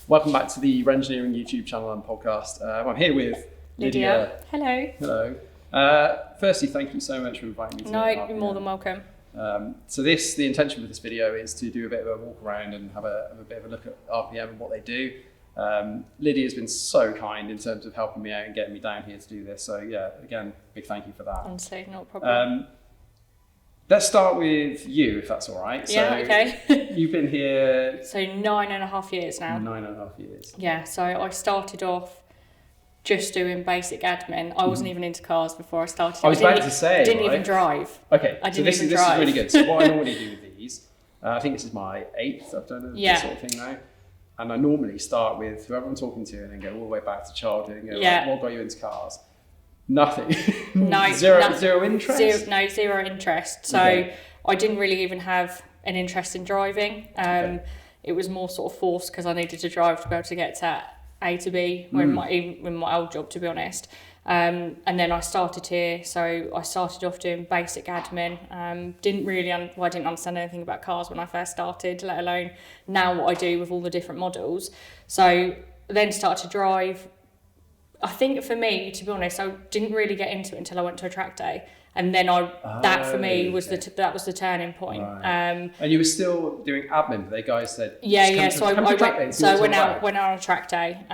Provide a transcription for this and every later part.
Welcome back to the Renngineering YouTube channel and podcast. I'm here with Lydia. Hello. Hello. Firstly, thank you so much for inviting me to No, you're more than welcome. So the intention for this video is to do a bit of a walk around and have a bit of a look at RPM and what they do. Lydia's been so kind in terms of helping me out and getting me down here to do this. So yeah, again, big thank you for that. Honestly, not a problem. Let's start with you, if that's all right. Yeah, okay. You've been here... So 9.5 years now. 9.5 years. Yeah, so I started off just doing basic admin. I wasn't even into cars before I started. I was about to say, I didn't even drive. Okay, I so didn't this even is drive. really good. So what I normally do with these, I think this is my 8th I've done this sort of thing now. And I normally start with whoever I'm talking to and then go all the way back to childhood and go, right, what got you into cars? Nothing. No. Zero interest? Zero interest. So I didn't really even have an interest in driving. It was more sort of forced because I needed to drive to be able to get to A to B in my old job, to be honest. And then I started here, so I started off doing basic admin. Didn't understand anything about cars when I first started, let alone now what I do with all the different models. So then started to drive. I think for me, to be honest, I didn't really get into it until I went to a track day. And then that for me was that was the turning point. Right. And you were still doing admin, but they guys said... So I went out on a track day.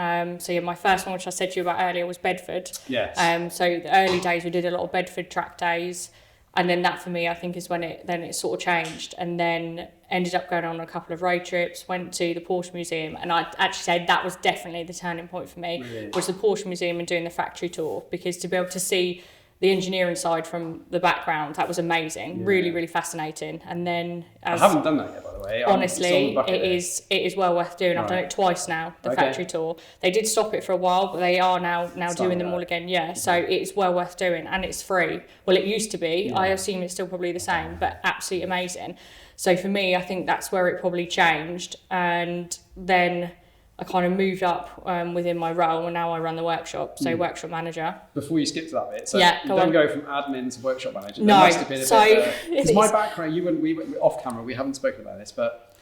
My first one, which I said to you about earlier, was Bedford. Yes. So the early days, we did a lot of Bedford track days. And then that for me, I think, is when it sort of changed. And then ended up going on a couple of road trips, went to the Porsche Museum. And I'd actually say that was definitely the turning point for me, was the Porsche Museum and doing the factory tour. Because to be able to see the engineering side from the background, that was amazing, really, really fascinating. And then I haven't done that yet, by the way. Honestly, it is well worth doing. I've done it twice now, the factory tour. They did stop it for a while, but they are now doing them all again. Yeah, so it's well worth doing, and it's free. Well, it used to be. Yeah. I assume it's still probably the same, but absolutely amazing. So for me, I think that's where it probably changed, and then I kind of moved up within my role, and now I run the workshop, so workshop manager. Before you skip to that bit, so you don't go from admin to workshop manager. No, there must have been a bit because my background, we off camera, we haven't spoken about this, but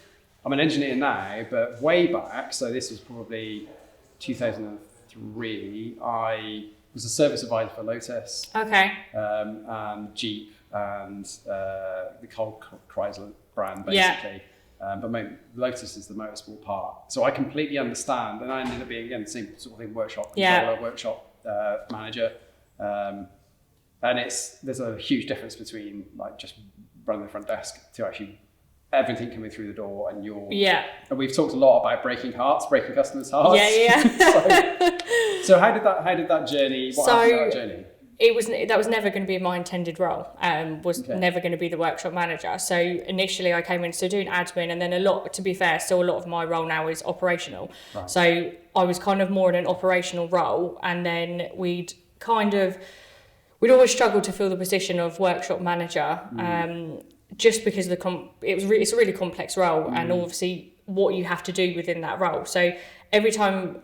I'm an engineer now, but way back, so this was probably 2003, I was a service advisor for Lotus. Okay. And Jeep and the Chrysler brand, basically. Yeah. But Lotus is the motorsport part. So I completely understand. And I ended up being, again, the same sort of thing, workshop controller, workshop manager. And there's a huge difference between like just running the front desk to actually everything coming through the door and and we've talked a lot about breaking customers' hearts. Yeah. So how did that journey, what happened to that journey? That was never going to be my intended role. Never going to be the workshop manager. So initially I came in doing admin, and then to be fair, still a lot of my role now is operational. Right. So I was kind of more in an operational role, and then we'd always struggled to fill the position of workshop manager, just because it's a really complex role, and obviously what you have to do within that role. So every time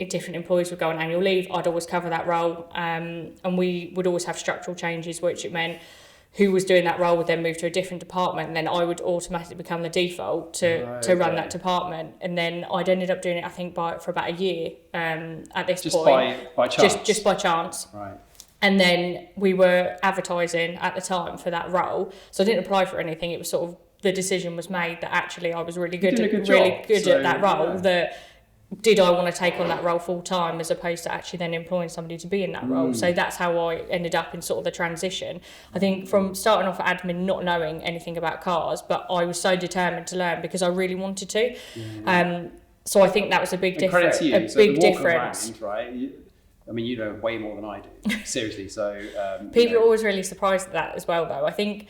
different employees would go on annual leave, I'd always cover that role, and we would always have structural changes, which it meant who was doing that role would then move to a different department, and then I would automatically become the default to run that department. And then I'd ended up doing it, I think, for about a year at this point. By chance? Just by chance. Right. And then we were advertising at the time for that role, so I didn't apply for anything. It was sort of, the decision was made that actually I was really good at that role, that did I want to take on that role full time as opposed to actually then employing somebody to be in that role. So that's how I ended up in sort of the transition. I think from starting off at admin, not knowing anything about cars, but I was so determined to learn because I really wanted to. So I think that was a big difference. Big difference. Around, right? You know way more than I do. Seriously. So people are always really surprised at that as well, though. I think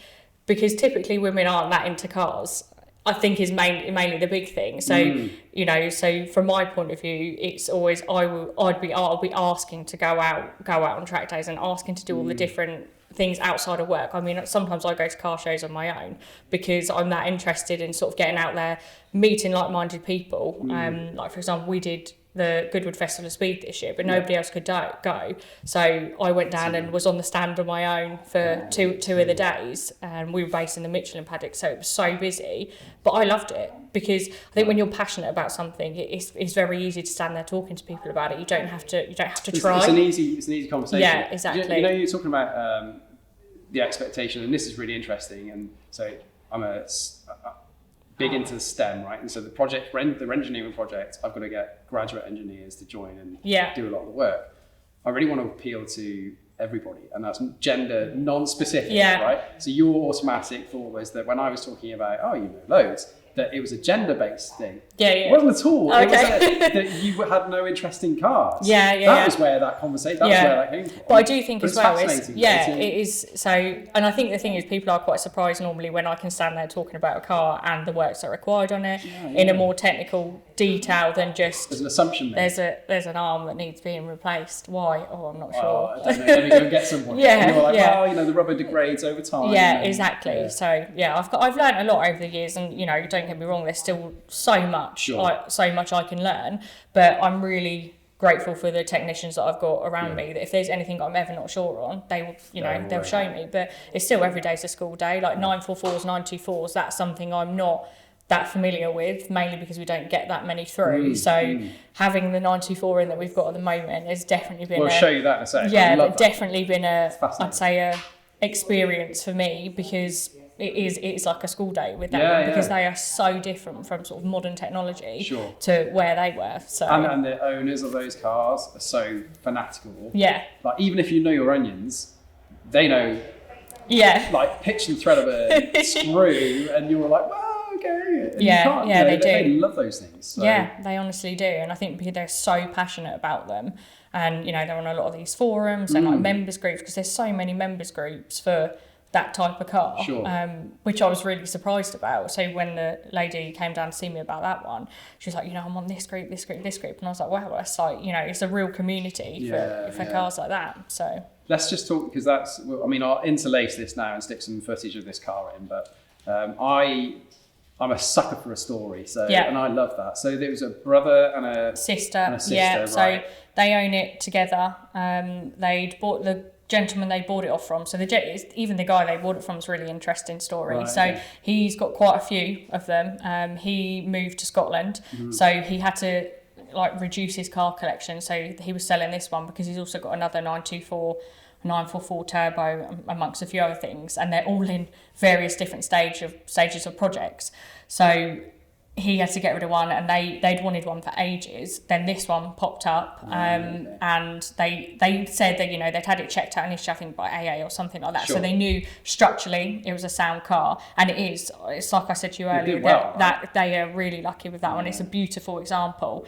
because typically women aren't that into cars, I think is mainly the big thing. So so from my point of view, it's always I'll be asking to go out on track days and asking to do all the different things outside of work. I mean, sometimes I go to car shows on my own because I'm that interested in sort of getting out there, meeting like-minded people. Like for example, we did the Goodwood Festival of Speed this year, but nobody else could go. So I went down and was on the stand on my own for two of the days, and we were based in the Michelin paddock, so it was so busy. But I loved it, because I think when you're passionate about something, it's very easy to stand there talking to people about it. You don't have to try. It's an easy conversation. Yeah, exactly. You know, you're talking about the expectation, and this is really interesting. And so I'm big into STEM, right? And so the Renngineering project, I've got to get graduate engineers to join and do a lot of the work. I really want to appeal to everybody, and that's gender non-specific, right? So your automatic thought was that when I was talking about, you know loads, that it was a gender-based thing. It wasn't at all. Okay. It was that you had no interest in cars. That was where that conversation, where that came from. But I do think as well, it is. So, and I think the thing is, people are quite surprised normally when I can stand there talking about a car and the works that are required on it in a more technical detail than just... There's an assumption there. There's an arm that needs being replaced. Why? Oh, I'm not sure. I don't know. Let me go and get someone. And you're like, well, you know, the rubber degrades over time. Yeah, exactly. So, I've learned a lot over the years, and, you know, don't get me wrong, there's still so much I can learn, but I'm really grateful for the technicians that I've got around me, that if there's anything I'm ever not sure on, they will, they'll show me. But it's still every day's a school day. Like 944s, 924s, that's something I'm not that familiar with, mainly because we don't get that many through. Having the 924 in that we've got at the moment has definitely been we'll show you that in a second. Definitely been I'd say a experience for me, because it's like a school day with them, because they are so different from sort of modern technology to where they were. So and the owners of those cars are so fanatical. Like, even if you know your onions, they know. Like, pitch and thread of a screw, and you're like, well, okay. And they do. They love those things. So. Yeah, they honestly do, and I think because they're so passionate about them, and they're on a lot of these forums and like members groups, because there's so many members groups for that type of car, which I was really surprised about. So when the lady came down to see me about that one, she was like, I'm on this group, and I was like, wow, that's like, it's a real community for cars like that. So let's just talk, because I'll interlace this now and stick some footage of this car in, but I'm a sucker for a story, and I love that. So there was a brother and a sister. So they own it together. They'd bought the gentleman they bought it off from, so even the guy they bought it from is a really interesting story. He's got quite a few of them. He moved to Scotland, so he had to reduce his car collection, so he was selling this one because he's also got another 924 944 turbo, amongst a few other things, and they're all in various different stages of projects. So he had to get rid of one, and they'd wanted one for ages. Then this one popped up, and they said that they'd had it checked out initially, I think by AA or something like that. So they knew structurally it was a sound car, and it is. It's like I said to you earlier, that they are really lucky with that one. It's a beautiful example.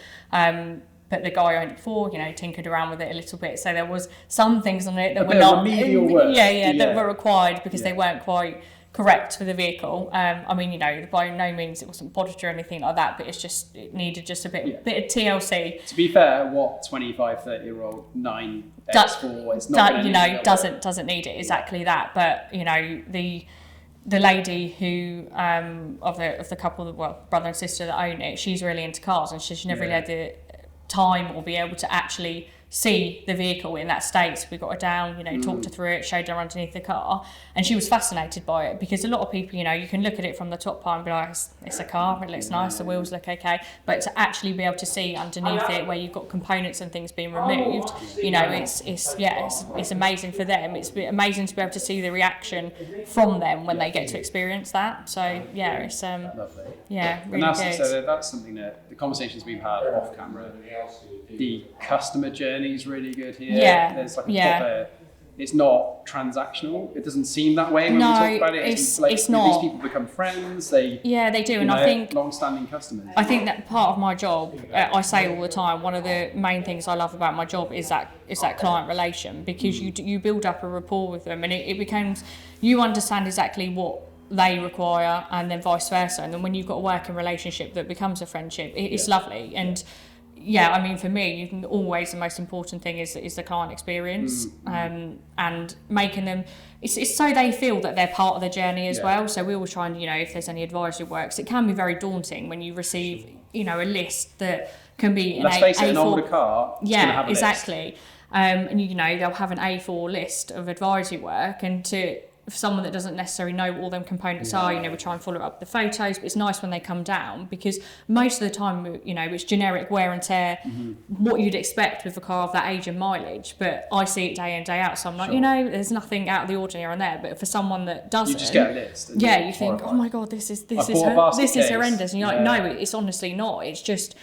But the guy owned it before, tinkered around with it a little bit. So there was some things on it that were not remedial work. That were required because they weren't quite correct for the vehicle. By no means it wasn't bodied or anything like that, but it needed just a bit of TLC. To be fair, 30-year-old 9X4, it's not doesn't need it, exactly that. But the lady who of the couple, brother and sister that own it, she's really into cars, and she never really had the time or be able to actually see the vehicle in that state. So we got her down, talked her through it, showed her underneath the car, and she was fascinated by it, because a lot of people, you can look at it from the top part and be like, it's a car, it looks nice, the wheels look okay, but to actually be able to see underneath it where you've got components and things being removed, it's amazing for them. It's amazing to be able to see the reaction from them when they get to experience that. So it's lovely. Really and good. That's something that the conversations we've had off camera, the customer journey is really good here. There's like a proper, it's not transactional. It doesn't seem that way when we talk about it. It's not. These people become friends. They do, and I think long-standing customers. I think that part of my job, I say all the time, one of the main things I love about my job is that client relation, because you build up a rapport with them, and it becomes, you understand exactly what they require, and then vice versa, and then when you've got a working relationship that becomes a friendship, it's lovely. And for me, always the most important thing is the client experience, and making them, it's so they feel that they're part of the journey as well. So we always try and, if there's any advisory works, it can be very daunting when you receive, a list that can be let's face it, an older car. Yeah, have a exactly. List. And they'll have an A4 list of advisory work, and for someone that doesn't necessarily know what all them components are, we try and follow up the photos, but it's nice when they come down, because most of the time, it's generic wear and tear, what you'd expect with a car of that age and mileage, but I see it day in, day out, so I'm like, there's nothing out of the ordinary on there, but for someone that doesn't... You just get a list. You think, oh my God, this is horrendous, and you're like, no, it's honestly not, it's just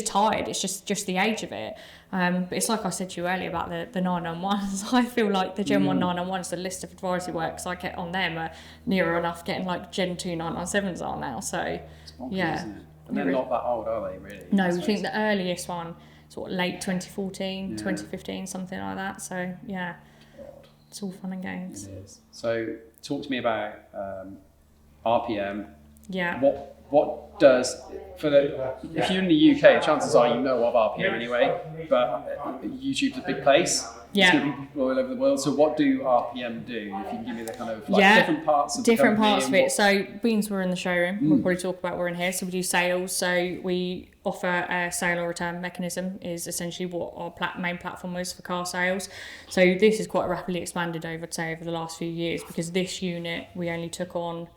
tired, it's just the age of it. But it's like I said to you earlier about the 991s. I feel like the Gen 1 991s, the list of advisory works I get on them are nearer enough getting like Gen 2 997s are now. So, it's bonkers, isn't it? And they're not that old, are they, really? No, we think the earliest one, sort of late 2014, 2015, something like that. So, yeah, it's all fun and games. It is. So, talk to me about RPM. Yeah. What does, if you're in the UK, chances are you know of RPM anyway, but YouTube's a big place. Yeah. There's going to be people all over the world. So what do RPM do? If you can give me the kind of different parts of the company. Different parts of it. So beans were in the showroom. We'll probably talk about we're in here. So we do sales. So we offer a sale or return mechanism is essentially what our main platform is for car sales. So this is quite rapidly expanded over the last few years, because this unit we only took on,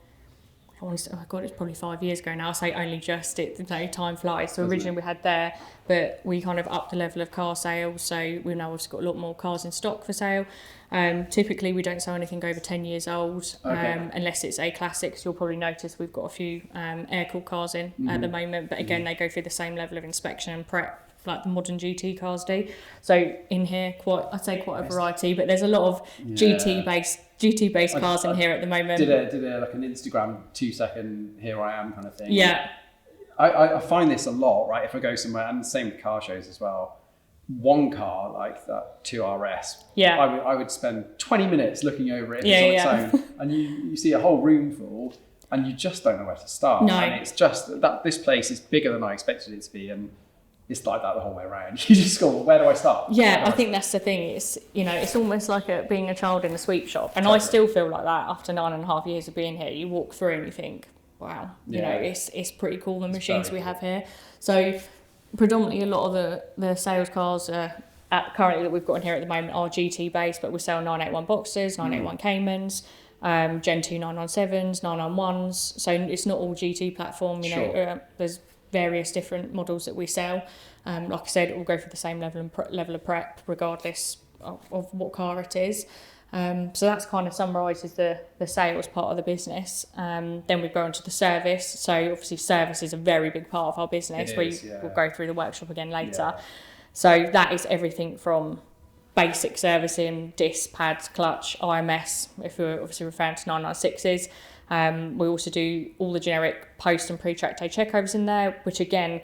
oh God, it's probably 5 years ago now. I say only just, time flies. So originally we had there, but we kind of upped the level of car sales. So we've now got a lot more cars in stock for sale. Typically we don't sell anything over 10 years old, unless it's a classic. So you'll probably notice we've got a few air-cooled cars in at the moment. But again, they go through the same level of inspection and prep like the modern GT cars do. So in here, I'd say quite a variety, but there's a lot of GT based cars in here at the moment. Did a like an Instagram 2-second here I am kind of thing. Yeah. I find this a lot, right? If I go somewhere, and the same with car shows as well. One car like that 2 RS, I would spend 20 minutes looking over it on its own, and you see a whole room full, and you just don't know where to start. No. And it's just that this place is bigger than I expected it to be, and it's like that the whole way around. You just go, well, where do I start? Yeah, I think that's the thing. It's it's almost like being a child in a sweet shop, and I still feel like that after 9.5 years of being here. You walk through and you think, wow, it's pretty cool, the machines we have here. So predominantly a lot of the sales cars currently that we've got in here at the moment are GT based, but we sell 981 Boxsters, 981 Caymans, Gen 2 997s, 991s. So it's not all GT platform. There's various different models that we sell. Like I said, it will go for the same level of prep regardless of what car it is. So that's kind of summarises the sales part of the business. Then we go into the service. So obviously service is a very big part of our business. We'll go through the workshop again later. Yeah. So that is everything from basic servicing, disc, pads, clutch, IMS, if we're obviously referring to 996s. We also do all the generic post and pre-track day checkovers in there, which again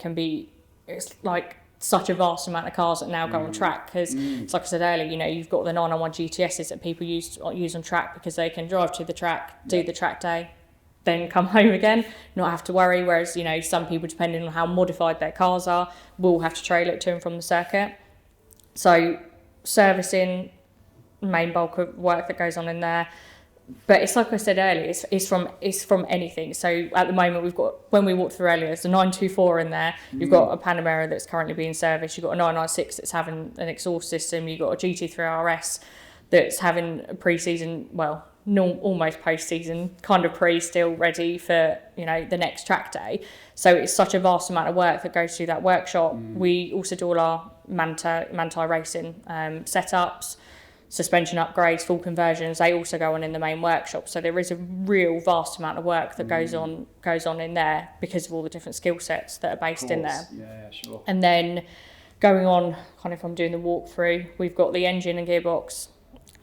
it's like such a vast amount of cars that now go on track, because it's like I said earlier, you've got the 991 GTSs that people use on track because they can drive to the track, do the track day, then come home again, not have to worry. Whereas some people, depending on how modified their cars are, will have to trail it to and from the circuit. So servicing, main bulk of work that goes on in there. But it's like I said earlier, it's from anything. So at the moment we've got, when we walked through earlier, there's a 924 in there. You've got a Panamera that's currently being serviced. You've got a 996 that's having an exhaust system. You've got a GT2 RS that's having a pre-season, almost post-season, kind of still ready for the next track day. So it's such a vast amount of work that goes through that workshop. We also do all our Manthey Racing setups, suspension upgrades, full conversions. They also go on in the main workshop. So there is a real vast amount of work that goes on in there because of all the different skill sets that are based in there. Yeah, sure. And then going on, kind of, I'm doing the walkthrough. We've got the engine and gearbox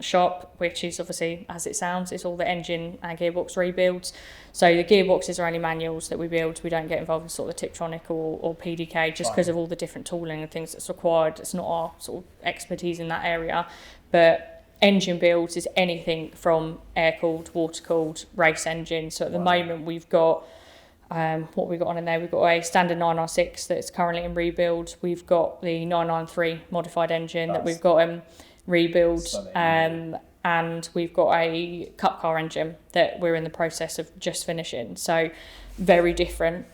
shop, which is obviously, as it sounds, it's all the engine and gearbox rebuilds. So the gearboxes are only manuals that we build. We don't get involved in sort of the Tiptronic or PDK just because of all the different tooling and things that's required. It's not our sort of expertise in that area. But engine builds is anything from air-cooled, water-cooled, race engines. So at the moment we've got, what we got on in there? We've got a standard 996 that's currently in rebuild. We've got the 993 modified engine that we've got in rebuild. And we've got a cup car engine that we're in the process of just finishing. So very different.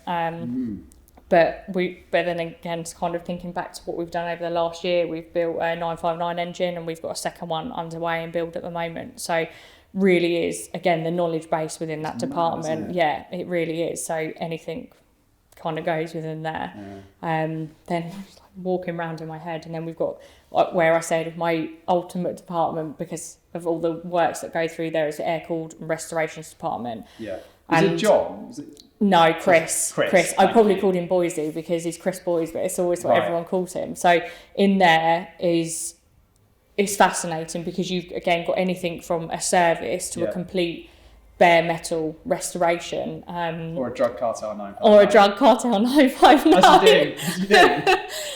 But then again, kind of thinking back to what we've done over the last year, we've built a 959 engine and we've got a second one underway and build at the moment. So really is, again, the knowledge base within that department. Yeah, it really is. So anything kind of goes within there. Then walking around in my head, and then we've got where I said my ultimate department, because of all the works that go through there, is the air-cooled restorations department. Yeah. Is it John? Is it... No, Chris. I probably called him Boise because he's Chris Boys, but it's always what everyone calls him. So in there it's fascinating because you've again got anything from a service to a complete bare metal restoration. Or a drug cartel 959. Or a drug cartel 959. As you do.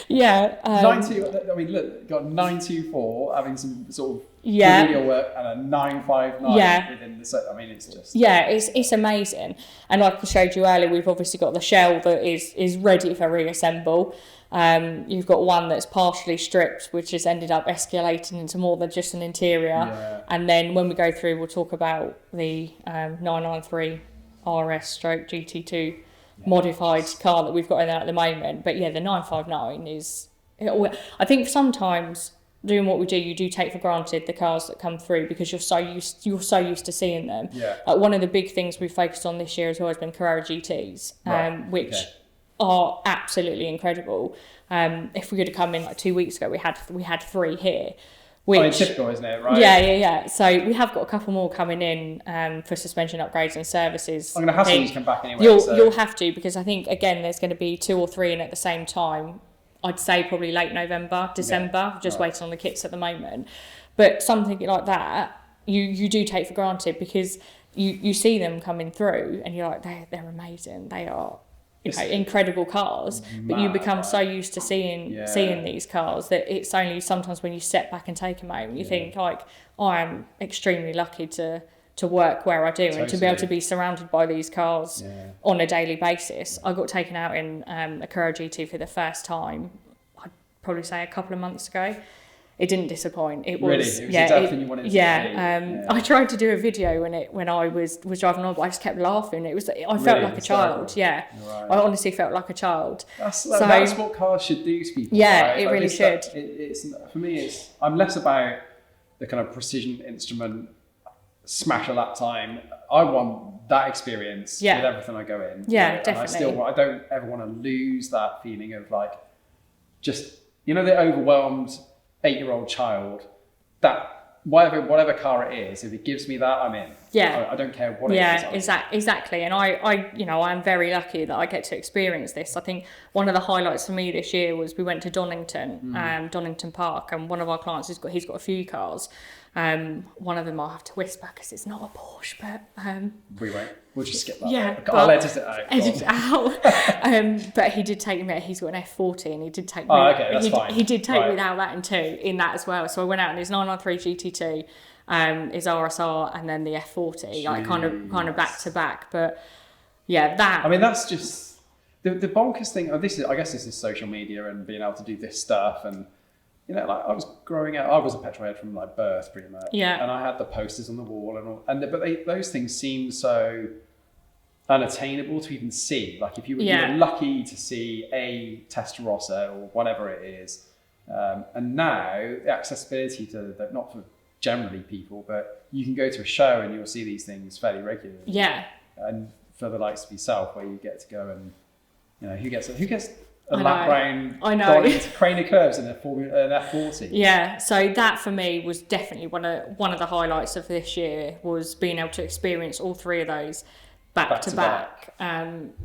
Yeah. 92, I mean, look, got 924 having some sort of remedial work and a 959 within the set. I mean, it's just... Yeah, it's amazing. And like I showed you earlier, we've obviously got the shell that is ready for reassemble. You've got one that's partially stripped, which has ended up escalating into more than just an interior. Yeah. And then when we go through, we'll talk about the 993 RS stroke GT2 modified car that we've got in there at the moment. But yeah, the 959 is... I think sometimes doing what we do, you do take for granted the cars that come through because you're so used to seeing them. Yeah. One of the big things we've focused on this year as well has been Carrera GTs, which are absolutely incredible. If we could have come in like 2 weeks ago, we had 3 here. Which, typical, isn't it? Right. Yeah. So we have got a couple more coming in for suspension upgrades and services. I'm going to have some come back anyway. You'll have to, because I think again there's going to be 2 or 3 in at the same time. I'd say probably late November, December. Just waiting on the kits at the moment. But something like that, you do take for granted because you see them coming through and you're like, they're amazing. They are incredible cars, but you become so used to seeing these cars that it's only sometimes when you step back and take a moment you think like, I am extremely lucky to work where I do and to be able to be surrounded by these cars on a daily basis. I got taken out in a Carrera GT for the first time, I'd probably say a couple of months ago. It didn't disappoint. It was exactly you wanted to see. I tried to do a video when I was driving on, but I just kept laughing. I felt like a child. Yeah, right. I honestly felt like a child. That's what cars should do to people. Yeah, right? it really should. It's for me. I'm less about the kind of precision instrument smash a lap time. I want that experience with everything I go in. Yeah, definitely. I don't ever want to lose that feeling of like just the overwhelmed 8-year-old child, that whatever car it is, if it gives me that, I'm in. Yeah. I don't care what it is. Yeah, exactly. And I'm very lucky that I get to experience this. I think one of the highlights for me this year was we went to Donington Park, and one of our clients he's got a few cars. One of them I'll have to whisper because it's not a Porsche, but we won't. We'll just skip that. Yeah, I'll edit it out. But he did take me. He's got an F40, and he did take me. Oh, okay, that's fine. He did take me without that in that as well. So I went out in his 993 GT2, his RSR, and then the F40, like kind of back to back. But yeah, that. I mean, that's just the bonkers thing. I guess this is social media and being able to do this stuff and. Like I was growing up, I was a petrol head from like birth, pretty much. Yeah. And I had the posters on the wall and all, but those things seem so unattainable to even see. Like if you were lucky to see a Testarossa or whatever it is, and now the accessibility to that, not for generally people, but you can go to a show and you'll see these things fairly regularly. Yeah. And for the likes of yourself, where you get to go and who gets a lap round, gone into Craner curves in an F40. Yeah, so that for me was definitely one of the highlights of this year, was being able to experience all 3 of those back to back.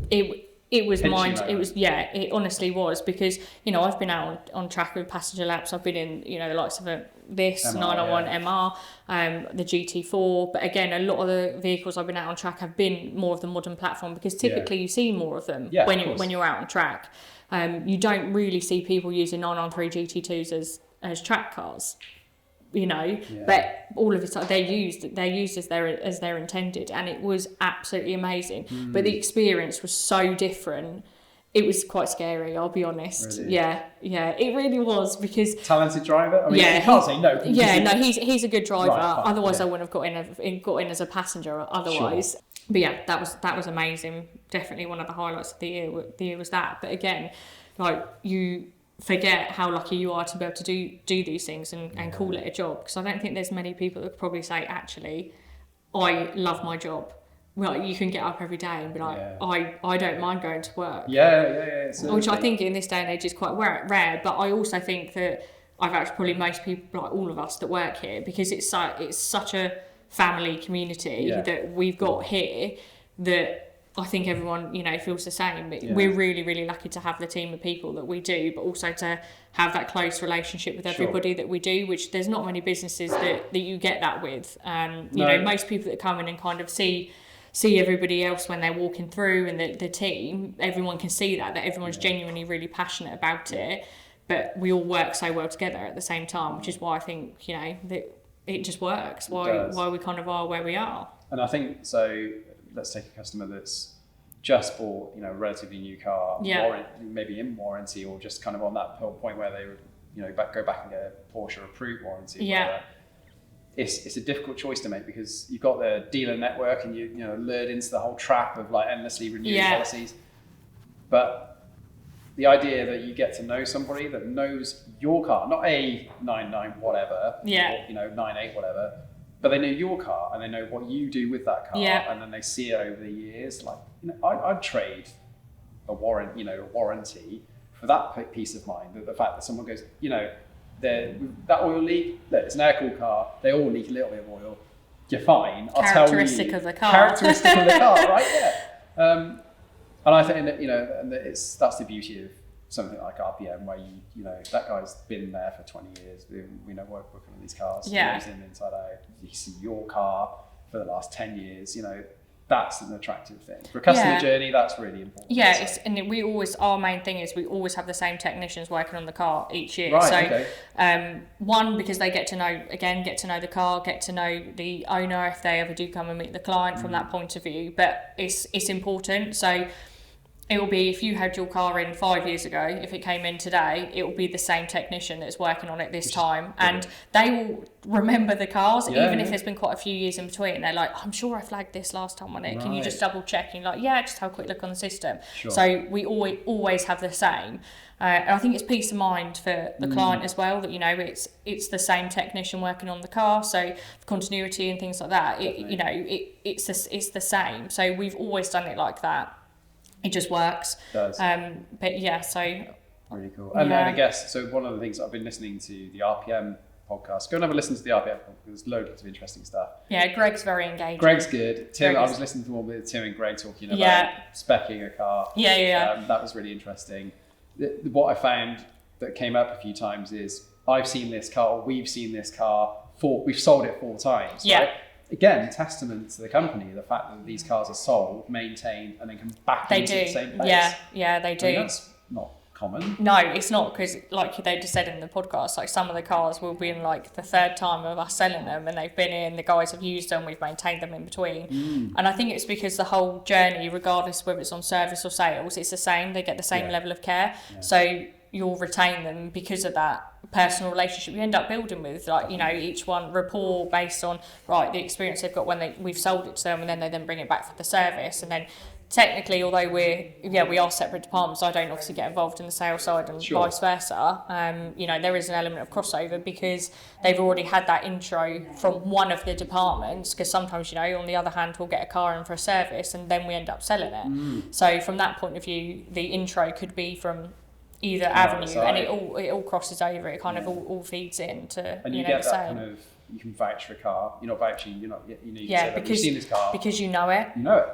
It was it honestly was, because I've been out on track with passenger laps. I've been in the likes of this MR, 901 MR, the GT4, but again a lot of the vehicles I've been out on track have been more of the modern platform, because typically you see more of them when you're out on track. You don't really see people using 993 GT2s as track cars, but all of it, they're used as they're intended, and it was absolutely amazing. But the experience was so different It was quite scary, I'll be honest. Really? Yeah, it really was, because talented driver. I mean, you can't say no. He's a good driver. Right, fine, otherwise, I wouldn't have got in as a passenger. Otherwise, Sure. But yeah, that was amazing. Definitely one of the highlights of the year. The year was that. But again, like, you forget how lucky you are to be able to do these things and call it a job. Because I don't think there's many people that could probably say, actually, I love my job. Well, you can get up every day and be like, I don't mind going to work. Yeah. Which I think in this day and age is quite rare. But I also think that I've actually probably most people, like all of us that work here, because it's such a family community that we've got here, that I think everyone, feels the same. We're really, really lucky to have the team of people that we do, but also to have that close relationship with everybody that we do, which there's not many businesses that you get that with. Most people that come in and kind of see everybody else when they're walking through, and the team, everyone can see that everyone's genuinely really passionate about it, but we all work so well together at the same time, which is why I think, that it just works, why we kind of are where we are. And I think, so let's take a customer that's just bought, a relatively new car, maybe in warranty, or just kind of on that point where they would, go back and get a Porsche approved warranty. Yeah. It's a difficult choice to make, because you've got the dealer network and you lured into the whole trap of like endlessly renewing policies. But the idea that you get to know somebody that knows your car, not a 99 whatever, or, 98 whatever, but they know your car and they know what you do with that car, and then they see it over the years. Like, I'd trade a warranty for that peace of mind. The fact that someone goes, that oil leak, look, it's an air-cooled car, they all leak a little bit of oil, you're fine, I'll tell you. Characteristic of the car. Characteristic of the car, right? Yeah. And I think that, and that's the beauty of something like RPM, where that guy's been there for 20 years. We know working on these cars, he knows them inside out. You see your car for the last 10 years, that's an attractive thing. For a customer journey, that's really important. Yeah, our main thing is we always have the same technicians working on the car each year. Right, so, one, because they get to know the car, get to know the owner if they ever do come and meet the client from that point of view. But it's important. So it will be, if you had your car in 5 years ago, if it came in today, it will be the same technician that's working on it this time. And they will remember the cars, even if there's been quite a few years in between. They're like, I'm sure I flagged this last time on it. Can you just double check? And you're like, just have a quick look on the system. Sure. So we always have the same. And I think it's peace of mind for the client as well, that, it's the same technician working on the car. So continuity and things like that, it's the same. So we've always done it like that. It just works. It does. But yeah, so really cool. And I guess, so one of the things that I've been listening to, the RPM podcast. Go and have a listen to the RPM podcast. There's loads of interesting stuff. Yeah, Greg's very engaging. Greg's good. I was listening to one with Tim and Greg talking about speccing a car. Yeah. That was really interesting. What I found that came up a few times is, I've seen this car, or we've seen this car, we've sold it 4 times. Yeah. Right? Again, testament to the company, the fact that these cars are sold, maintained, and then come back into the same place. Yeah, they do. That's not common. No, it's not, because like they just said in the podcast, like some of the cars will be in like the 3rd time of us selling them, and they've been in, the guys have used them, we've maintained them in between. And I think it's because the whole journey, regardless whether it's on service or sales, it's the same. They get the same level of care. So you'll retain them because of that personal relationship you end up building with, like, each one rapport based on the experience they've got when we've sold it to them, and then they bring it back for the service. And then technically, although we are separate departments, I don't obviously get involved in the sales side, and vice versa. There is an element of crossover because they've already had that intro from one of the departments, because sometimes, on the other hand, we'll get a car in for a service and then we end up selling it. So from that point of view, the intro could be from either avenue, and it all crosses over. It kind of all feeds into, and you get that kind of, you can vouch for a car. You're not vouching. You say, because you've seen this car because you know it. You know it.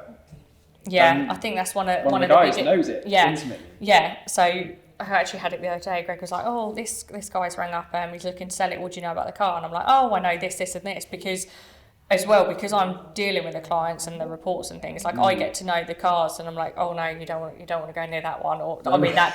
Yeah, I think that's one of the guys knows it intimately. Yeah, so I actually had it the other day. Greg was like, "Oh, this guy's rang up. He's looking to sell it. What do you know about the car?" And I'm like, "Oh, I know this, and this," because as well, because I'm dealing with the clients and the reports and things, like I get to know the cars and I'm like, oh no, you don't want to go near that one, or I mean that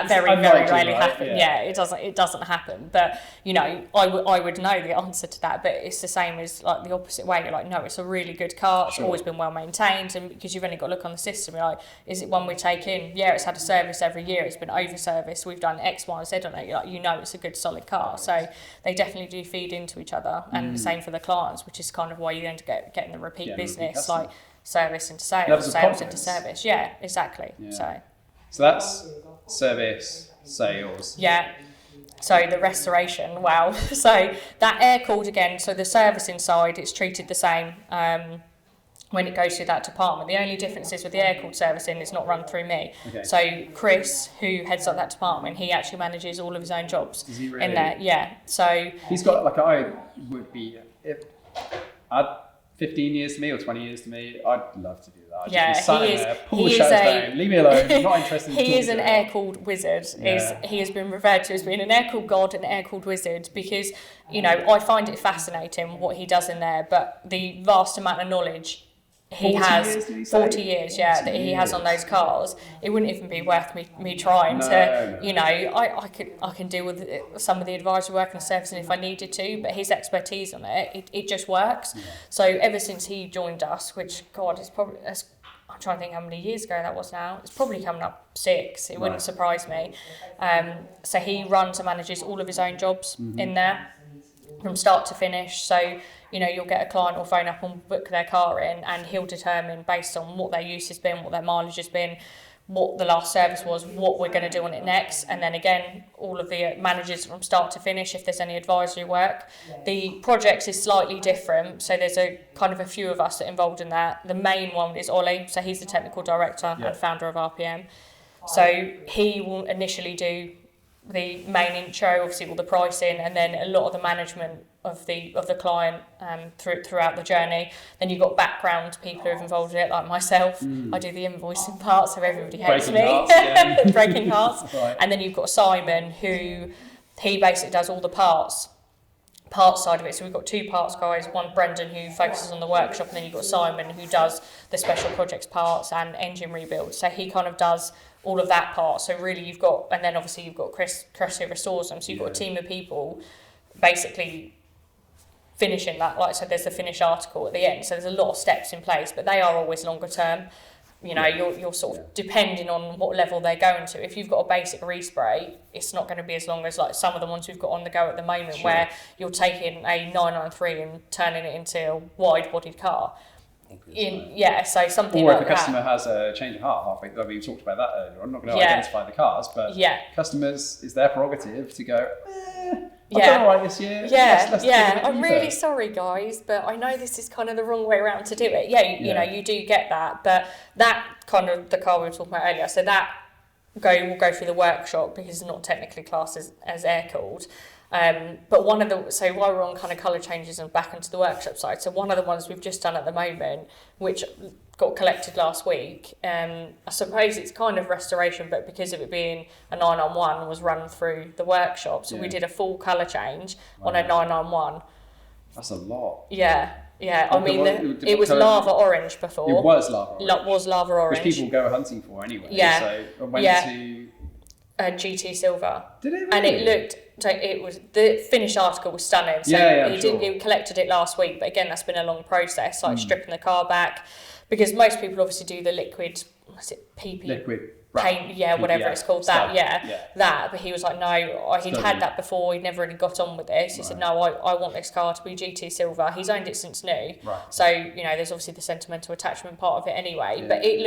very rarely happen. Yeah, it doesn't happen. But you know, I would know the answer to that. But it's the same as like the opposite way. You're like, no, it's a really good car. It's always been well maintained, and because you've only got to look on the system, you're like, is it one we take in? Yeah, it's had a service every year. It's been over serviced. We've done X, Y, and Z on it. You're like, you know, it's a good solid car. So they definitely do feed into each other, and the same for the clients, which is kind of why you end up getting the repeat business, like service into sales, sales into service. Yeah, exactly. So that's service, sales. Yeah. So the restoration, wow. So that air cooled again. So the service inside, it's treated the same when it goes through that department. The only difference is with the air cooled servicing, it's not run through me. Okay. So Chris, who heads up that department, he actually manages all of his own jobs. Is he really? In there. Yeah. So he's got like, I would be, if I'd 15 years to me or 20 years to me, I'd love to do that. I'd just be sat in there, pull the shutters down, leave me alone, not interested in He is an air-cooled wizard. He has been referred to as being an air-cooled god and air-cooled wizard, because, you know, I find it fascinating what he does in there, but the vast amount of knowledge he has, 40 years, that he has on those cars, it wouldn't even be worth me trying to, you know, I can deal with some of the advisory work and servicing if I needed to, but his expertise on it just works. So ever since he joined us, which, God, it's probably, I'm trying to think how many years ago that was now, it's probably coming up 6, it wouldn't surprise me. So he runs and manages all of his own jobs in there from start to finish. So, you know, you'll get a client will phone up and book their car in, and he'll determine based on what their use has been, what their mileage has been, what the last service was, what we're going to do on it next. And then again, all of the managers from start to finish, if there's any advisory work. The projects is slightly different, so there's a kind of a few of us that are involved in that. The main one is Ollie, so he's the technical director and founder of RPM. So he will initially do the main intro, obviously all the pricing, and then a lot of the management of the client throughout the journey. Then you've got background people who are involved in it, like myself. I do the invoicing part, so everybody hates me. Breaking hearts. Right. And then you've got Simon, who he basically does all the parts side of it. So we've got 2 parts guys, one Brendan who focuses on the workshop, and then you've got Simon who does the special projects parts and engine rebuild. So he kind of does all of that part. So really you've got, and then obviously you've got Chris who restores them. So you've got a team of people basically finishing that. Like, so there's the finish article at the end. So there's a lot of steps in place, but they are always longer term. You know, you're sort of depending on what level they're going to. If you've got a basic respray, it's not going to be as long as like some of the ones we've got on the go at the moment, where you're taking a 993 and turning it into a wide-bodied car. So something or like if a customer has a change of heart halfway, I mean, we talked about that earlier. I'm not going to identify the cars, but customers, it's their prerogative to go, I've done all right this year. Let's I'm really sorry, guys, but I know this is kind of the wrong way around to do it. You know, you do get that, but that kind of the car we were talking about earlier, so that will go through the workshop because it's not technically classed as air cooled. But one of the, so while we're on kind of colour changes and back into the workshop side, so one of the ones we've just done at the moment, which got collected last week, I suppose it's kind of restoration, but because of it being a 991, was run through the workshop. So we did a full colour change on a 991. That's a lot. Yeah. I mean, it was lava orange before. It was lava orange. Was lava orange. Which people go hunting for anyway. Yeah. So I went to GT silver. Did it really? And it looked, so it was, the finished article was stunning. So he collected it last week, but again, that's been a long process, like stripping the car back, because most people obviously do the liquid, what's it, PP? Liquid paint, whatever it's called, that, that. But he was like, no, he'd had that before, he'd never really got on with this. He said, no, I want this car to be GT silver. He's owned it since new. Right. So, you know, there's obviously the sentimental attachment part of it anyway, but it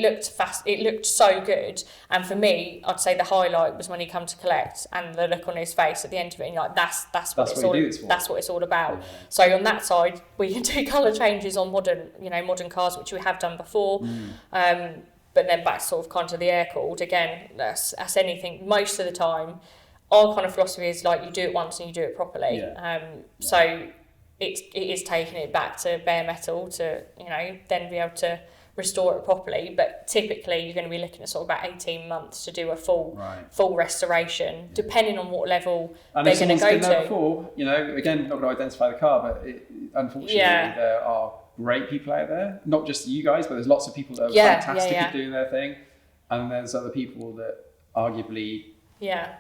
looked fast. It looked so good, and for me, I'd say the highlight was when he come to collect and the look on his face at the end of it. And you're like, that's what it's all about. Yeah. So on that side, we can do colour changes on modern cars, which we have done before. But then back sort of kind of the air cooled again. That's anything. Most of the time, our kind of philosophy is like you do it once and you do it properly. So it is taking it back to bare metal to then be able to restore it properly. But typically you're going to be looking at sort of about 18 months to do a full restoration, depending on what level and they're going to go been there to. Before, again, not going to identify the car, but unfortunately there are great people out there, not just you guys, but there's lots of people that are fantastic at doing their thing, and there's other people that arguably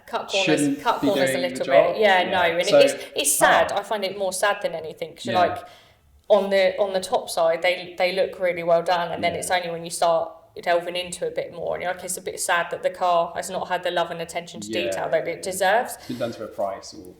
cut corners a little bit. And so, it's sad. I find it more sad than anything, because you're like, on the top side they look really well done, and then it's only when you start delving into a bit more and you're like, it's a bit sad that the car has not had the love and attention to detail that it deserves. It's been done to a price or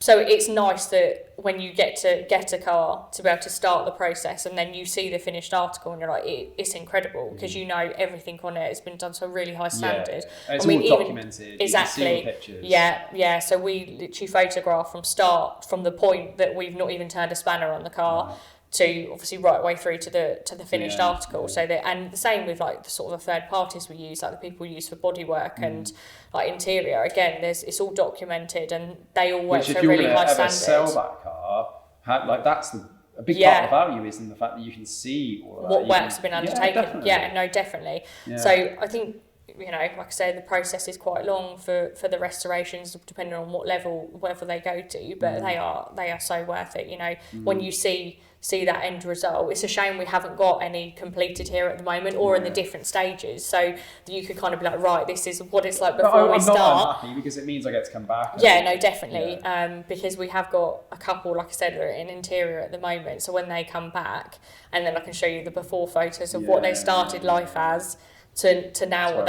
so it's nice that when you get a car to be able to start the process, and then you see the finished article and you're like, it's incredible, because you know everything on it has been done to a really high standard. It's all documented. Exactly. You can see pictures. So we literally photograph from the point that we've not even turned a spanner on the car to obviously right way through to the finished article. So that, and the same with like the sort of the third parties we use, like the people we use for bodywork and like interior. Again, it's all documented, and they all work to a really high standard. If you're going to ever sell that car, that's a big part of the value is in the fact that you can see all of that. What work's been undertaken. Definitely. So I think, like I said, the process is quite long for the restorations, depending on what level they go to, but they are so worth it. When you see that end result. It's a shame we haven't got any completed here at the moment, or in the different stages, so that you could kind of be like, right, this is what it's like before we start. I'm not unhappy, because it means I get to come back. Definitely. Because we have got a couple, like I said, that are in interior at the moment, so when they come back, and then I can show you the before photos of what they started life as to now what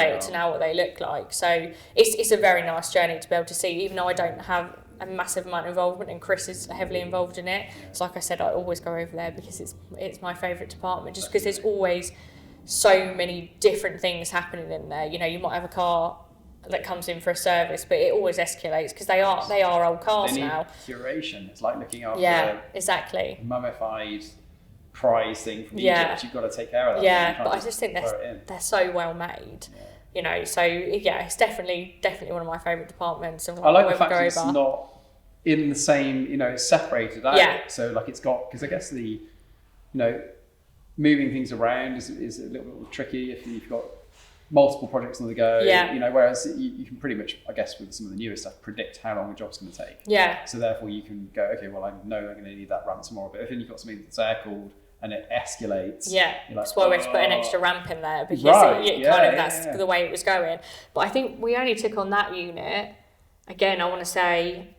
they look like. So it's a very nice journey to be able to see, even though I don't have a massive amount of involvement, and Chris is heavily involved in it. So like I said, I always go over there because it's my favourite department, just because there's always so many different things happening in there. You might have a car that comes in for a service, but it always escalates because they are old cars now. Curation. It's like looking after exactly mummified prize thing from Egypt. You've got to take care of that. But I just think they're so well made. So it's definitely one of my favourite departments. And I like the fact that it's not in the same, it's separated out. So like it's got, because I guess the, moving things around is a little bit tricky if you've got multiple projects on the go. Whereas you can pretty much, I guess with some of the newer stuff, predict how long a job's going to take. So therefore you can go, okay, well I know I'm going to need that ramp tomorrow, but if then you've got something that's air-cooled and it escalates. That's why we had to put an extra ramp in there, because that's the way it was going. But I think we only took on that unit, again, I want to say,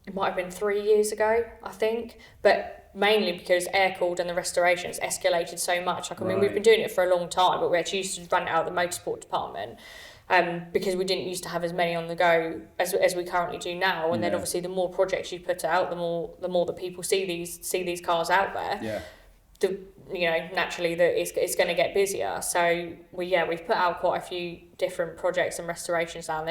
it might have been 3 years ago, I think, but mainly because air-cooled and the restorations escalated so much. We've been doing it for a long time, but we actually used to run it out of the motorsport department, because we didn't used to have as many on the go as we currently do now. And then obviously the more projects you put out, the more that people see these cars out there. Naturally that it's going to get busier. So we've put out quite a few different projects and restorations now, and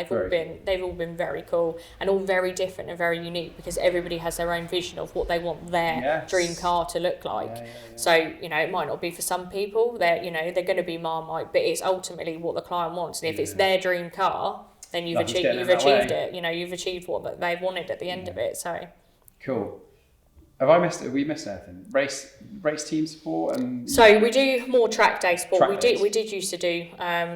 they've all been very cool and all very different and very unique, because everybody has their own vision of what they want their dream car to look like. So it might not be for some people, they're going to be Marmite, but it's ultimately what the client wants, and if it's their dream car, then you've achieved it. You've achieved what they've wanted at the end of it. So cool. Have we missed anything? Race team support and. So we do more track day support. We did used to do.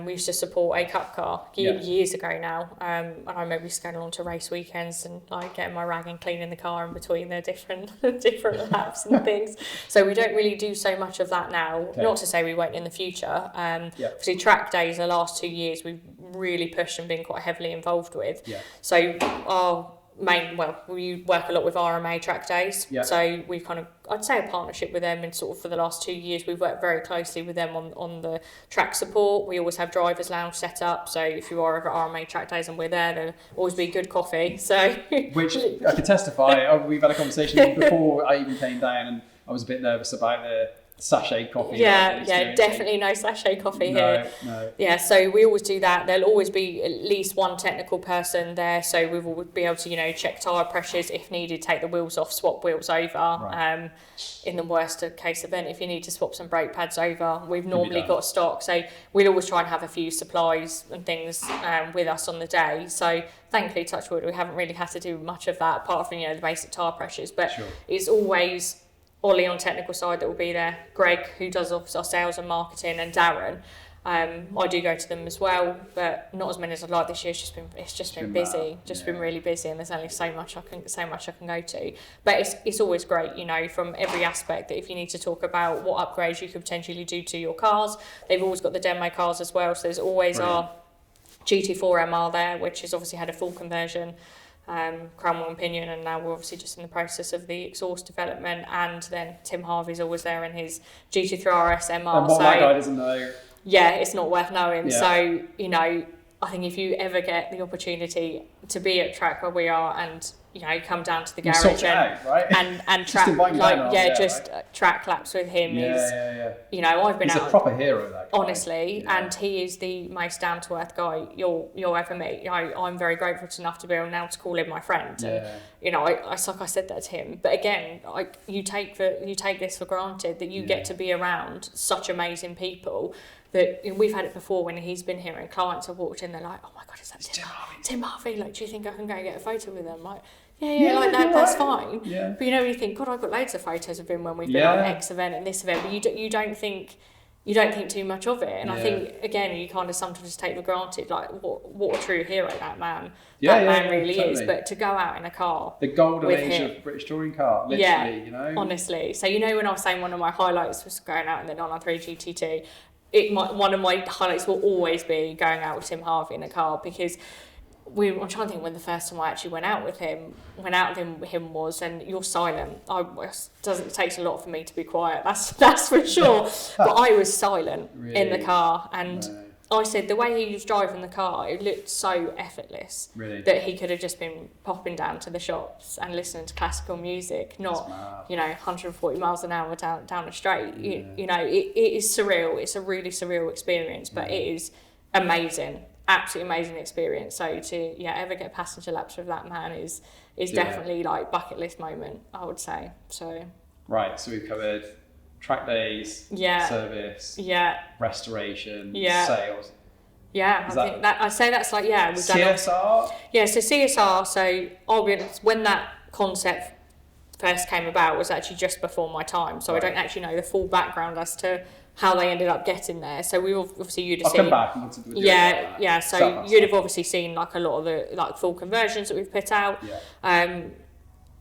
We used to support a cup car years ago now. And I remember just going along to race weekends and like getting my rag and cleaning the car in between the different laps and things. So we don't really do so much of that now. Okay. Not to say we won't in the future. Obviously track days the last 2 years we've really pushed and been quite heavily involved with. So we work a lot with RMA track days. So we've kind of, I'd say, a partnership with them, and sort of for the last 2 years we've worked very closely with them on the track support. We always have drivers lounge set up, so if you are ever at RMA track days and we're there'll always be good coffee. So which I can testify, we've had a conversation before I even came down, and I was a bit nervous about the sachet coffee. Definitely no sachet coffee here. No. So we always do that. There'll always be at least one technical person there, so we will be able to check tyre pressures if needed, take the wheels off, swap wheels over. In the worst case event, if you need to swap some brake pads over, we've normally got stock, so we'll always try and have a few supplies and things with us on the day. So thankfully, touch wood, we haven't really had to do much of that apart from the basic tyre pressures, but it's always Ollie on technical side that will be there, Greg who does our sales and marketing, and Darren. I do go to them as well, but not as many as I'd like this year. It's just been busy, been really busy, and there's only so much I can go to. But it's always great, you know, from every aspect. That if you need to talk about what upgrades you could potentially do to your cars, they've always got the demo cars as well. So there's always our GT2 MR there, which has obviously had a full conversion, Cromwell and Pinion, and now we're obviously just in the process of the exhaust development. And then Tim Harvey's always there in his GT2 RS MR. And what that guy doesn't know. Yeah, it's not worth knowing. Yeah. So, you know, I think if you ever get the opportunity to be at track where we are and, you know, come down to the garage and track, like, track laps with him you know, I've been He's out. a proper hero, that guy. Honestly, and he is the most down-to-earth guy you'll ever meet. You know, I'm very grateful enough to be able now to call him my friend. And, you know, I said that to him. But again, you take this for granted, that you get to be around such amazing people. That we've had it before when he's been here and clients have walked in, they're like, oh my God, is that Tim Harvey? Like, do you think I can go and get a photo with him? Like, like that, that's fine. Yeah. But you know, you think, God, I've got loads of photos of him when we've been on X event and this event, but you don't think too much of it. And I think, again, you kind of sometimes just take for granted, like, what a true hero that man really totally is. But to go out in a car, the golden age of British touring car, literally, you know. Honestly. So, you know, when I was saying one of my highlights was going out in the 993 GT2, one of my highlights will always be going out with Tim Harvey in a car, because I'm trying to think when the first time I actually went out with him was, and you're silent. It takes a lot for me to be quiet, that's for sure. But I was silent in the car, and I said the way he was driving the car, it looked so effortless that he could have just been popping down to the shops and listening to classical music, not, you know, 140 miles an hour down a straight. You know, it is surreal. It's a really surreal experience, but it is amazing, absolutely amazing experience. So to ever get passenger laps with that man is definitely like bucket list moment, I would say. So so we've covered track days, service, restoration, sales. Yeah, I'd say that's like, we've done CSR? So CSR, so obviously when that concept first came about was actually just before my time, so I don't actually know the full background as to how they ended up getting there. So we obviously you'd have seen. Come back and so you'd have obviously seen like a lot of the like full conversions that we've put out.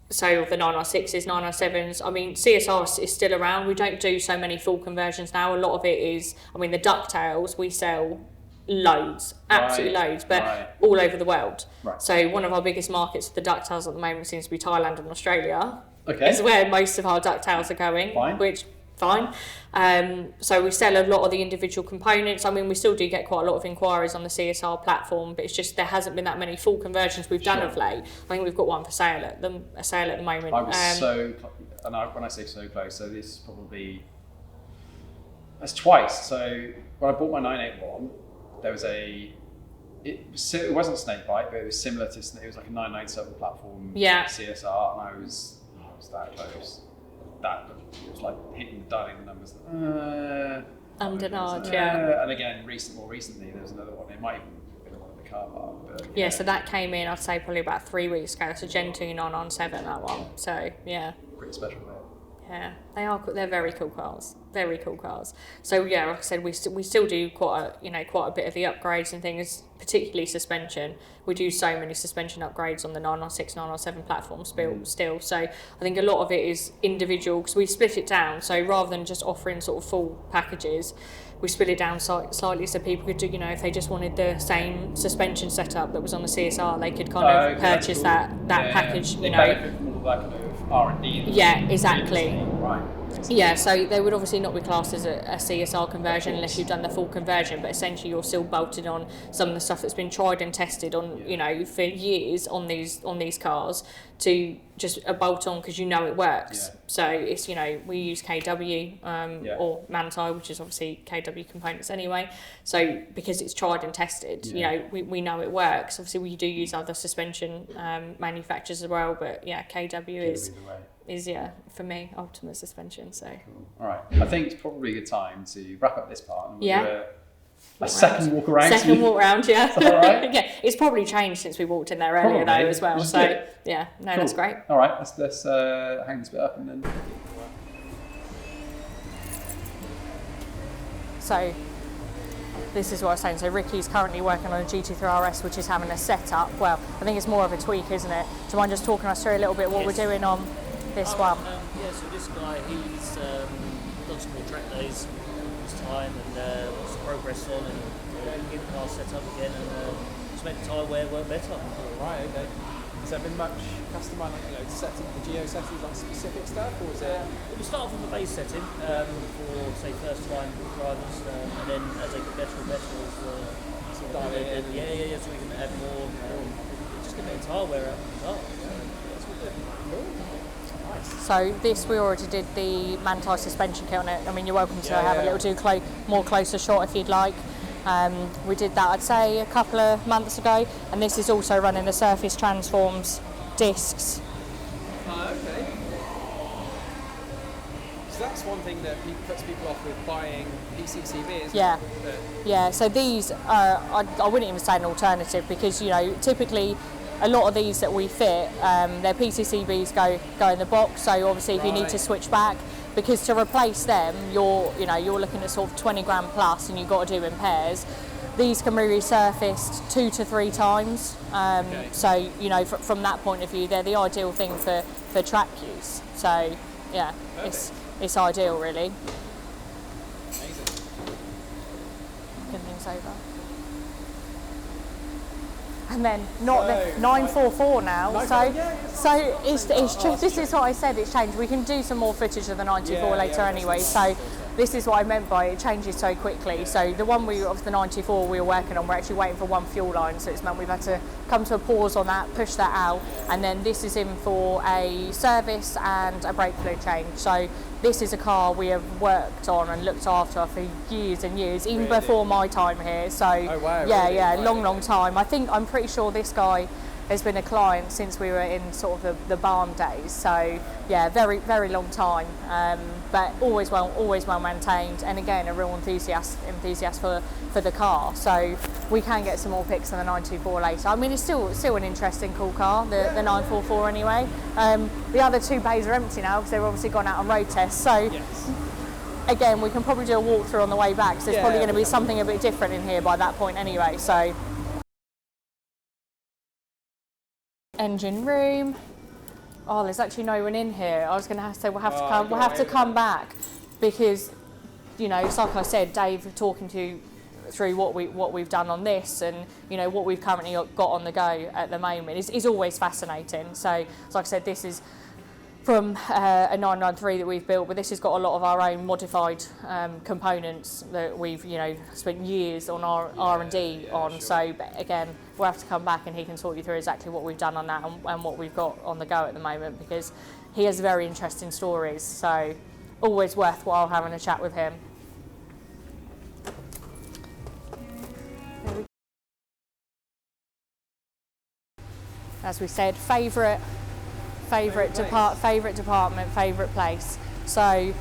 So the 996s, 997s, I mean, CSR is still around. We don't do so many full conversions now. A lot of it is, I mean, the ducktails, we sell loads, absolutely loads, but all over the world. So one of our biggest markets for the ducktails at the moment seems to be Thailand and Australia. Is where most of our ducktails are going, fine. So we sell a lot of the individual components. I mean, we still do get quite a lot of inquiries on the CSR platform, but it's just there hasn't been that many full conversions we've done of late. I think we've got one for sale at the moment. I was when I say so close, so this is probably that's twice. So when I bought my 981, there was it wasn't snakebite, but it was similar to, it was like a 997 platform CSR, and I was that close. It was like hitting the dialing numbers. Undenied, And again, more recently, there was another one. It might even be the one in the car park. But, so that came in, I'd say, probably about 3 weeks ago. It's a Gen 2 997, that one. So, pretty special, mate. Yeah, they are. They're very cool cars. Very cool cars. So like I said, we still do quite a bit of the upgrades and things, particularly suspension. We do so many suspension upgrades on the 996, 997 platforms still. So I think a lot of it is individual, because we split it down. So rather than just offering sort of full packages, we split it down slightly so people could do, you know, if they just wanted the same suspension setup that was on the CSR, they could kind of purchase that package. You know, benefit from all that kind of R&D. Yeah, exactly. Right. Yeah, so they would obviously not be classed as a CSR conversion unless you've done the full conversion, but essentially you're still bolted on some of the stuff that's been tried and tested on, you know, for years on these cars to just a bolt on because you know it works. Yeah. So it's, you know, we use KW or Manthey, which is obviously KW components anyway. So because it's tried and tested, you know, we know it works. Obviously we do use other suspension manufacturers as well, but KW is for me ultimate suspension. So cool. All right, I think it's probably a good time to wrap up this part and we'll do a second walk around. Second walk around, yeah. Is that all right? Yeah, it's probably changed since we walked in there earlier though as well. So yeah, no, cool. That's great. All right, let's hang this bit up and then. So this is what I was saying. So Ricky's currently working on a GT2 RS, which is having a setup. Well, I think it's more of a tweak, isn't it? Do you mind just talking us through a little bit what we're doing on this one? Yeah, so this guy, he's done some more track days this time and wants to progress on and get the car set up again and just make the tyre wear work better. Right, okay. Has there been much customized, setting the geo settings on specific stuff, or is it? We start off with a base setting for, say, first-time drivers, and then as they get better and better, so we can add more, just get better tyre wear out of the car. So this, we already did the Manthey suspension kit on it. I mean, you're welcome to have a little more closer shot if you'd like. We did that, I'd say, a couple of months ago, and this is also running the Surface Transforms discs. Oh, okay. So that's one thing that puts people off with buying PCCB, isn't it? Yeah. So these are, I wouldn't even say an alternative, because typically a lot of these that we fit, their PCCBs go in the box. So obviously, if you need to switch back, because to replace them, you're looking at sort of 20 grand plus, and you've got to do in pairs. These can be resurfaced 2 to 3 times. So from that point of view, they're the ideal thing for track use. So yeah, it's ideal really. Amazing. Looking things over. And then not the 944 now. So it's just, this is what I said, it's changed. We can do some more footage of the 924 later anyway. So this is what I meant by it changes so quickly. So the one of the 94 we were working on, we're actually waiting for one fuel line, so it's meant we've had to come to a pause on that, push that out, and then this is in for a service and a brake fluid change. So this is a car we have worked on and looked after for years and years, even before my time here. So long time. I'm pretty sure this guy has been a client since we were in sort of the barn days. So yeah, very, very long time, but always well maintained, and again a real enthusiast for the car. So we can get some more pics on the 924 later. I mean, it's still an interesting, cool car, the 944 anyway. The other 2 bays are empty now because they've obviously gone out on road tests. So again, we can probably do a walkthrough on the way back, so there's probably going to be something a bit different in here by that point anyway. So engine room. Oh, there's actually no one in here. I was going to say we'll have to come back, because it's like I said, Dave talking through what we've done on this, and what we've currently got on the go at the moment is always fascinating. So like I said, this is from a 993 that we've built, but this has got a lot of our own modified components that we've spent years on our R&D on. Sure. So again, we'll have to come back and he can talk you through exactly what we've done on that and what we've got on the go at the moment, because he has very interesting stories. So always worthwhile having a chat with him. As we said, favourite department, favourite place. So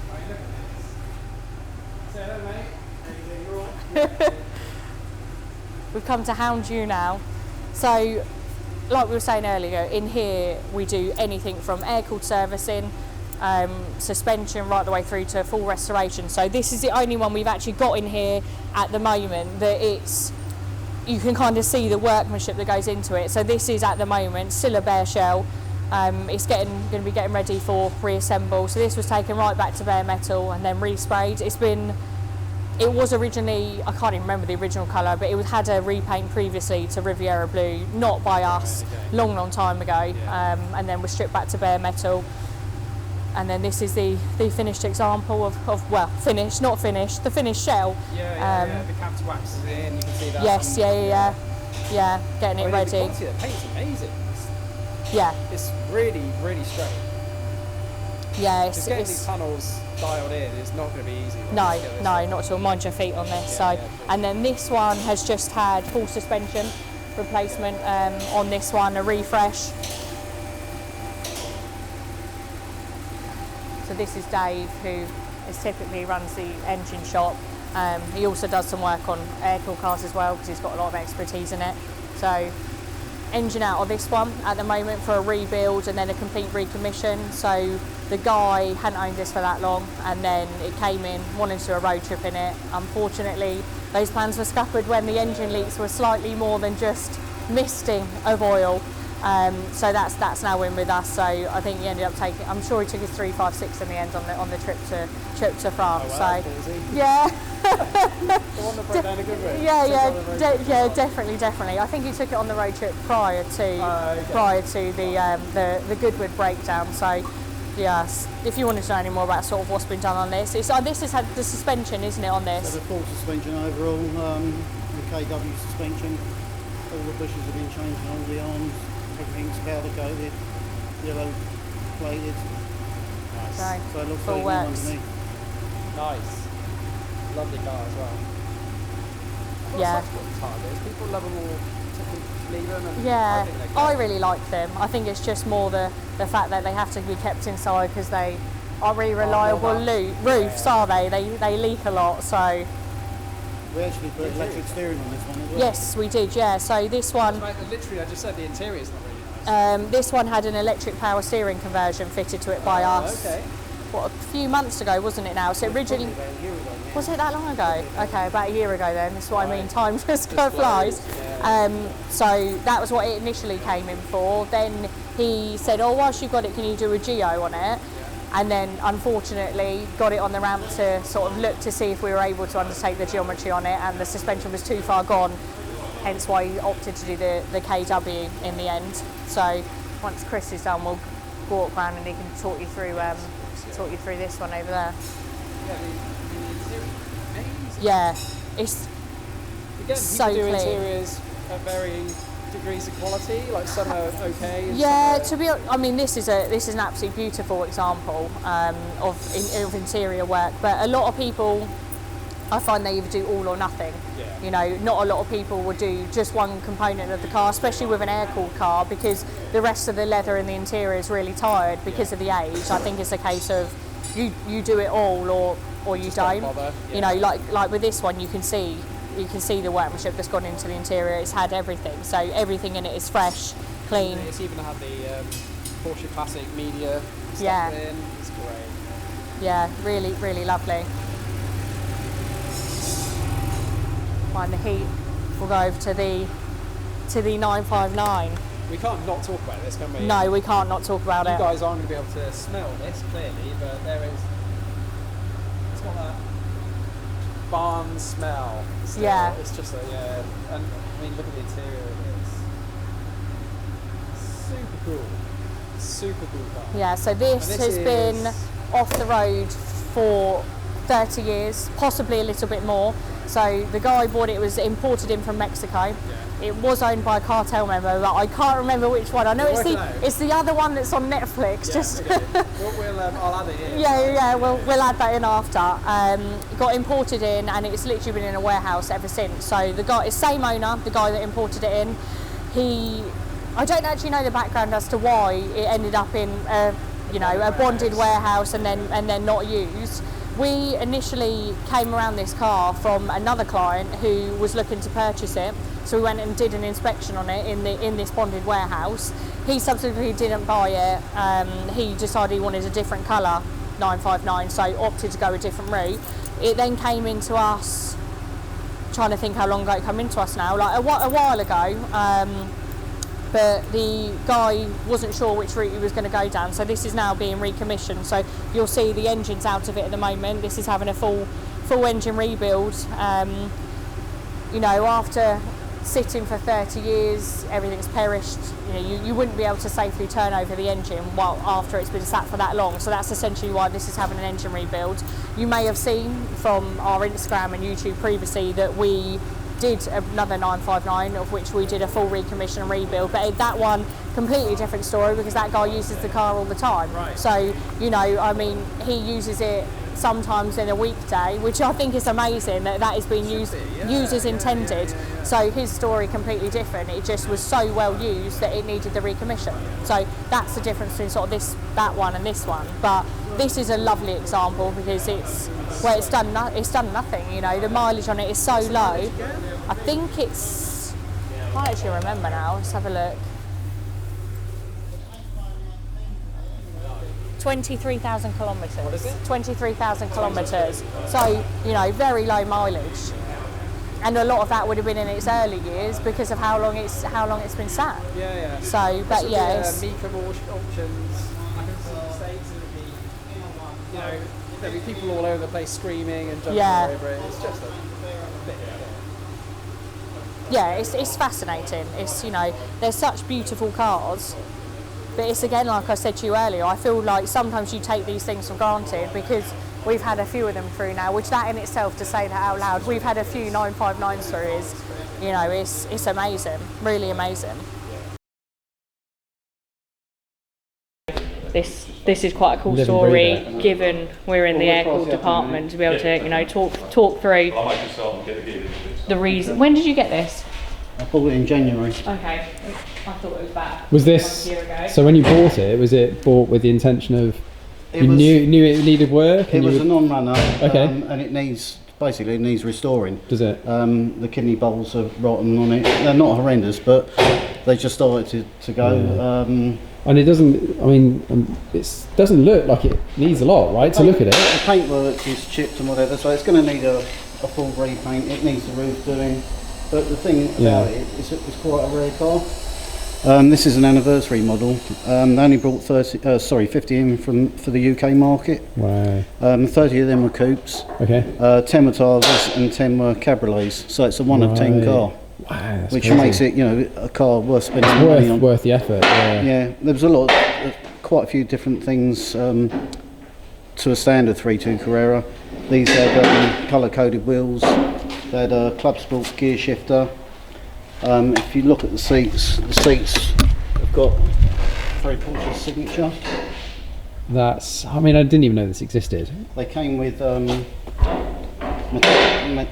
we've come to hound you now. So like we were saying earlier, in here we do anything from air-cooled servicing, suspension, right the way through to full restoration. So this is the only one we've actually got in here at the moment that you can kind of see the workmanship that goes into it. So this is at the moment still a bare shell. It's going to be getting ready for reassemble. So this was taken right back to bare metal and then resprayed. It was originally, I can't even remember the original colour, but it had a repaint previously to Riviera Blue, not by us, long time ago, and then was stripped back to bare metal. And then this is the finished example of well, finished, not finished, the finished shell. The caps wax is in, you can see that. Yes, getting it ready. The quality of the paint's amazing. It's really, really straight. Yeah, it's getting these tunnels dialed in is not going to be easy. No, not at all. Mind your feet on this. And then this one has just had full suspension replacement on this one, a refresh. So this is Dave, who typically runs the engine shop. He also does some work on air-cooled cars as well, because he's got a lot of expertise in it. So engine out of this one at the moment for a rebuild and then a complete recommission. So the guy hadn't owned this for that long, and then it came in, wanted to do a road trip in it. Unfortunately, those plans were scuppered when the engine leaks were slightly more than just misting of oil. So that's now in with us. So I think he ended up taking, I'm sure he took his 356 in the end on the trip to France. Oh, wow, so yeah. The one that broke down a good route. Yeah, definitely. I think he took it on the road trip prior to the Goodwood breakdown. So yes, if you wanted to know any more about sort of what's been done on this, this has had the suspension, isn't it, on this? So the full suspension overall, the KW suspension, all the bushes have been changed and all the arms, everything's powder coated, yellow plated. Nice. So it looks full very works. good underneath. Nice. Lovely car as well. Yeah. People love them all. Leave them and Yeah, I really like them. I think it's just more the fact that they have to be kept inside because they are really reliable roofs, are they? They leak a lot, so. We actually put electric steering on this one as well. Yes, we did, yeah. So this one, literally, I just said the interior is not really nice. this one had an electric power steering conversion fitted to it by us. Okay. What, a few months ago, wasn't it now? So originally, About a year ago now. was it that long ago? Okay, about a year ago then. That's what I mean, time just flies. So that was what it initially came in for. Then he said, oh, whilst you've got it, can you do a geo on it? And then unfortunately got it on the ramp to sort of look to see if we were able to undertake the geometry on it, and the suspension was too far gone, hence why he opted to do the KW in the end. So once Chris is done, we'll walk around and he can talk you through this one over there. Yeah, the interior, amazing. Yeah, it's Again, so people do clean. interiors at varying degrees of quality. Like some are okay. And Yeah, some I mean, this is an absolutely beautiful example of interior work. But a lot of people, I find they either do all or nothing. Yeah. You know, not a lot of people would do just one component of the car, especially with an air-cooled car, because the rest of the leather in the interior is really tired because of the age. I think it's a case of you do it all or you don't. bother, You know, like with this one, you can see the workmanship that's gone into the interior. It's had everything, so everything in it is fresh, clean. It's even had the Porsche Classic media stuff Yeah. in. It's great. Yeah, really, really lovely. Mind the heat. We'll go over to the 959. We can't not talk about this, can we? No, we can't not talk about You it. guys aren't going to be able to smell this clearly, but there is. It's got that barn smell. Still. Yeah. It's just and I mean, look at the interior. It's super cool. Super cool car. Yeah, so this And has been off the road for 30 years, possibly a little bit more. So the guy bought it, it was imported in from Mexico. Yeah. It was owned by a cartel member, but I can't remember which one. I know it's the other one that's on Netflix. Yeah, just okay. I'll add it in. yeah, we'll add that in after. Got imported in, and it's literally been in a warehouse ever since. So the guy is same owner, the guy that imported it in. I don't actually know the background as to why it ended up in a bonded warehouse and then not used. We initially came around this car from another client who was looking to purchase it, so we went and did an inspection on it in this bonded warehouse. He subsequently didn't buy it. He decided he wanted a different colour 959, so opted to go a different route. It then came into us, trying to think how long ago it came into us now, like a while ago. But the guy wasn't sure which route he was going to go down, so this is now being recommissioned. So you'll see the engine's out of it at the moment. This is having a full engine rebuild. After sitting for 30 years, everything's perished. You wouldn't be able to safely turn over the engine after it's been sat for that long. So that's essentially why this is having an engine rebuild. You may have seen from our Instagram and YouTube previously that we did another 959, of which we did a full recommission and rebuild, but that one completely different story because that guy uses the car all the time. Right. So he uses it sometimes in a weekday, which I think is amazing that is being used as intended. So his story completely different. It just was so well used that it needed the recommission. So that's the difference between sort of that one and this one. But this is a lovely example because it's done nothing. The mileage on it is so low. I think it's can't actually remember now. Let's have a look. 23,000 kilometres. What is it? 23,000 kilometres. So, you know, very low mileage. And a lot of that would have been in its early years because of how long it's been sat. Yeah. So, but yeah, Mecum auctions. I can see the States, and it'd be, you know, there'd be people all over the place screaming and jumping over it. It's just a bit. Yeah, it's fascinating. It's, you know, there's such beautiful cars, but it's, again, like I said to you earlier, I feel like sometimes you take these things for granted because we've had a few of them through now, which that in itself, to say that out loud, we've had a few 959s through is, you know, it's amazing, really amazing. This is quite a cool story, given we're in the air-cooled department, to be able to, you know, talk through the reason. When did you get this? I bought it in January. Okay, I thought it was back. Was this, a year ago. so when you bought it, was it bought with the intention of, you knew it needed work? It was a non-runner, okay. And it needs restoring. Does it? The kidney bowls are rotten on it. They're not horrendous, but they just started to go. Yeah. And it doesn't, I mean, it doesn't look like it needs a lot, right, to look at it? The paintwork is chipped and whatever, so it's going to need a full repaint. It needs the roof doing. But the thing about it is it's quite a rare car. This is an anniversary model. They only brought 50 in for the UK market. Wow. 30 of them were coupes. Okay. 10 were Targas and 10 were Cabriolets. So it's a 1 of 10 car. Wow, that's which crazy. makes it, you know, a car worth spending money on. Worth the effort. Yeah. There was quite a few different things to a standard 3.2 Carrera. These had colour-coded wheels. They had a Club Sports gear shifter. If you look at the seats have got very Porsche signature. I mean, I didn't even know this existed. They came with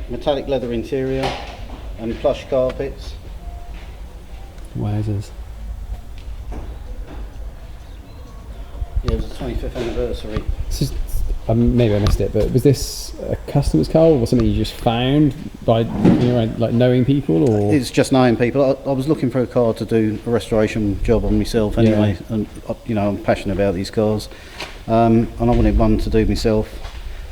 metallic leather interior and plush carpets. Wowzers. Yeah, it was the 25th anniversary. Maybe I missed it, but was this a customer's car or something you just found by, you know, like knowing people, or? It's just knowing people. I was looking for a car to do a restoration job on myself anyway, and you know, I'm passionate about these cars, and I wanted one to do myself.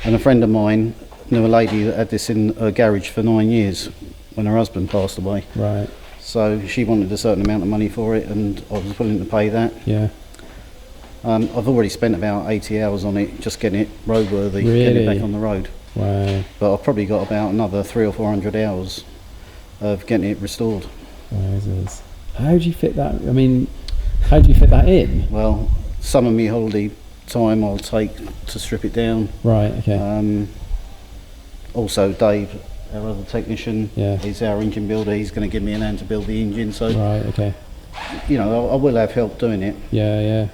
And a friend of mine knew a lady that had this in her garage for 9 years when her husband passed away. Right. So she wanted a certain amount of money for it, and I was willing to pay that. Yeah. I've already spent about 80 hours on it, just getting it roadworthy, getting it back on the road. Wow. But I've probably got about another 300 or 400 hours of getting it restored. Wowzers. How do you fit that? I mean, how do you fit that in? Well, some of my holiday time I'll take to strip it down. Right. Okay. Also, Dave, our other technician, Yeah. is our engine builder. He's going to give me an hand to build the engine. So, Right. Okay. you know, I will have help doing it. Yeah. Yeah.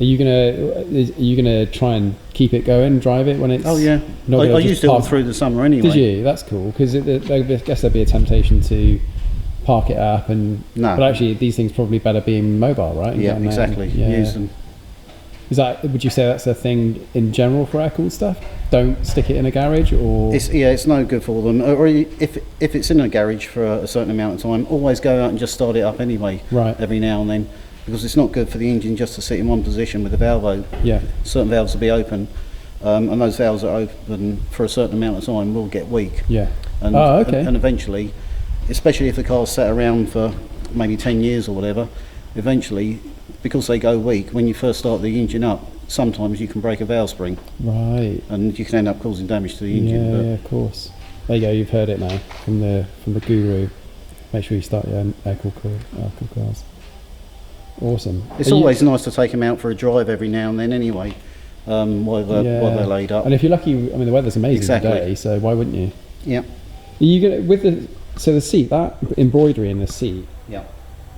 Are you gonna try and keep it going, drive it when it's? Oh yeah, I used it all through the summer anyway. Did you? That's cool, because I guess there'd be a temptation to park it up and. No. But actually, these things probably better being mobile, right? Yeah, exactly. Use them. Is that? Would you say that's a thing in general for air-cooled stuff? Don't stick it in a garage, or. It's no good for them. Or if it's in a garage for a certain amount of time, always go out and just start it up anyway. Right. Every now and then. Because it's not good for the engine just to sit in one position with the valve open. Yeah. Certain valves will be open, and those valves that are open for a certain amount of time will get weak. Yeah. And, okay. And eventually, especially if the car's sat around for maybe 10 years or whatever, eventually, because they go weak, when you first start the engine up, sometimes you can break a valve spring. Right. And you can end up causing damage to the engine. Yeah, of course. There you go. You've heard it now from the guru. Make sure you start your air-cooled cars. Awesome. It's always nice to take them out for a drive every now and then anyway, while they're laid up. And if you're lucky, I mean, the weather's amazing today, so why wouldn't you? Yeah. Are you gonna, the seat, that embroidery in the seat, Yeah.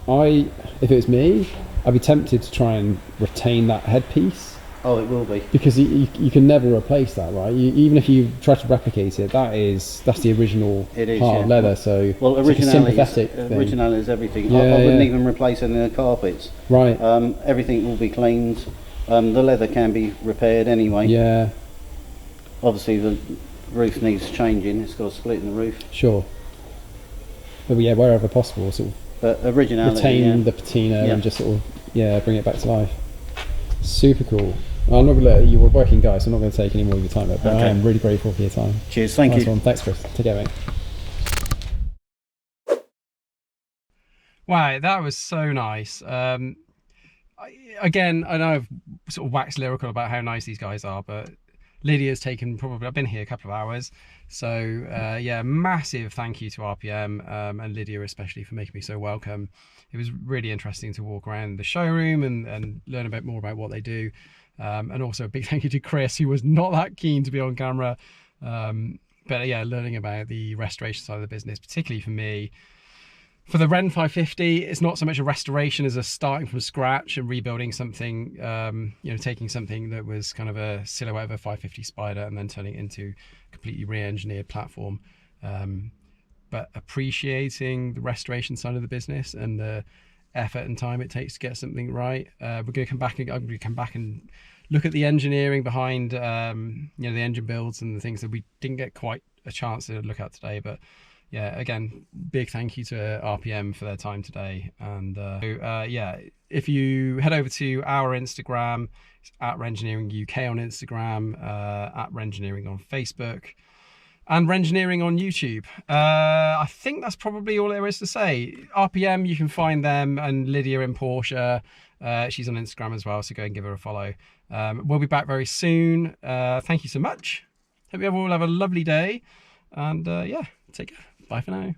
if it was me, I'd be tempted to try and retain that headpiece. Oh, it will be. Because you can never replace that, right? Even if you try to replicate it, that's the original hard leather. So well, it's like a sympathetic originality is everything. Yeah, I wouldn't even replace any of the carpets. Right. Everything will be cleaned. The leather can be repaired anyway. Yeah. Obviously, the roof needs changing. It's got a split in the roof. Sure. but yeah, wherever possible, sort of But originality, retain the patina and just sort of bring it back to life. Super cool. Well, I'm not gonna let you were working guys, so I'm not going to take any more of your time, but I am really grateful for your time. Cheers, thank you. One. Thanks, Chris. Take care, mate. Wow, that was so nice. Again, I know I've sort of waxed lyrical about how nice these guys are, but Lydia's taken I've been here a couple of hours, so yeah, massive thank you to RPM and Lydia especially for making me so welcome. It was really interesting to walk around the showroom and learn a bit more about what they do, and also a big thank you to Chris, who was not that keen to be on camera, but yeah, learning about the restoration side of the business, particularly for me. For the Ren 550, it's not so much a restoration as a starting from scratch and rebuilding something, you know, taking something that was kind of a silhouette of a 550 Spider and then turning it into a completely re-engineered platform. But appreciating the restoration side of the business and the effort and time it takes to get something right. We're going to come back and look at the engineering behind, you know, the engine builds and the things that we didn't get quite a chance to look at today, but yeah, again, big thank you to RPM for their time today. And yeah, if you head over to our Instagram, it's at Renngineering UK on Instagram, at Renngineering on Facebook, and Renngineering on YouTube. I think that's probably all there is to say. RPM, you can find them, and Lydia in Porsche. She's on Instagram as well, so go and give her a follow. We'll be back very soon. Thank you so much. Hope you all have a lovely day. And yeah, take care. Bye for now.